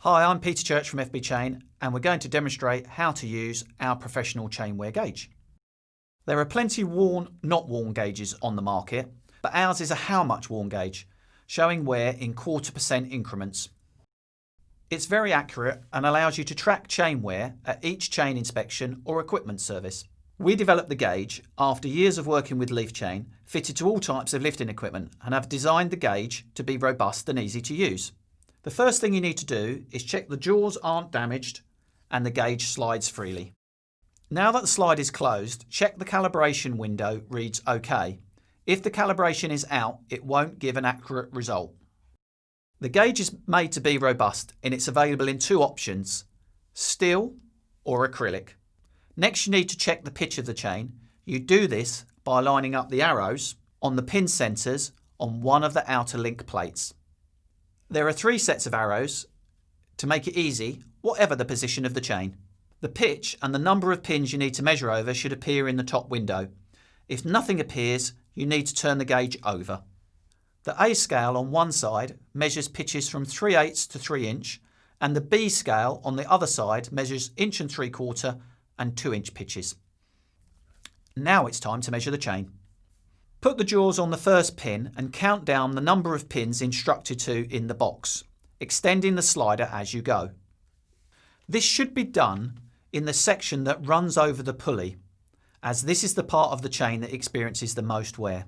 Hi, I'm Peter Church from FB Chain, and we're going to demonstrate how to use our professional chain wear gauge. There are plenty worn, not worn gauges on the market, but ours is a how much worn gauge, showing wear in 0.25% increments. It's very accurate and allows you to track chain wear at each chain inspection or equipment service. We developed the gauge after years of working with leaf chain, fitted to all types of lifting equipment, and have designed the gauge to be robust and easy to use. The first thing you need to do is check the jaws aren't damaged and the gauge slides freely. Now that the slide is closed, check the calibration window reads OK. If the calibration is out, it won't give an accurate result. The gauge is made to be robust and it's available in two options, steel or acrylic. Next, you need to check the pitch of the chain. You do this by lining up the arrows on the pin centers on one of the outer link plates. There are 3 sets of arrows to make it easy, whatever the position of the chain. The pitch and the number of pins you need to measure over should appear in the top window. If nothing appears, you need to turn the gauge over. The A scale on one side measures pitches from 3/8 to 3 inch, and the B scale on the other side measures 1 3/4 and 2 inch pitches. Now it's time to measure the chain. Put the jaws on the first pin and count down the number of pins instructed to in the box, extending the slider as you go. This should be done in the section that runs over the pulley, as this is the part of the chain that experiences the most wear.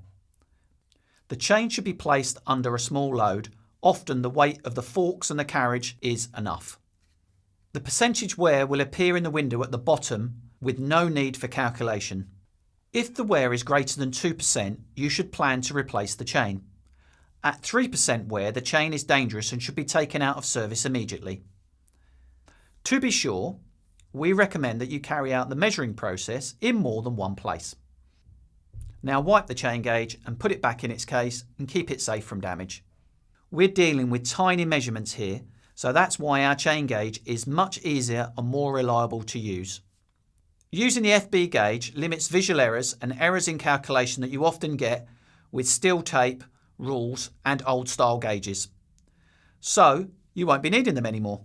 The chain should be placed under a small load. Often the weight of the forks and the carriage is enough. The percentage wear will appear in the window at the bottom with no need for calculation. If the wear is greater than 2%, you should plan to replace the chain. At 3% wear, the chain is dangerous and should be taken out of service immediately. To be sure, we recommend that you carry out the measuring process in more than one place. Now wipe the chain gauge and put it back in its case and keep it safe from damage. We're dealing with tiny measurements here, so that's why our chain gauge is much easier and more reliable to use. Using the FB gauge limits visual errors and errors in calculation that you often get with steel tape, rules and old style gauges. So you won't be needing them anymore.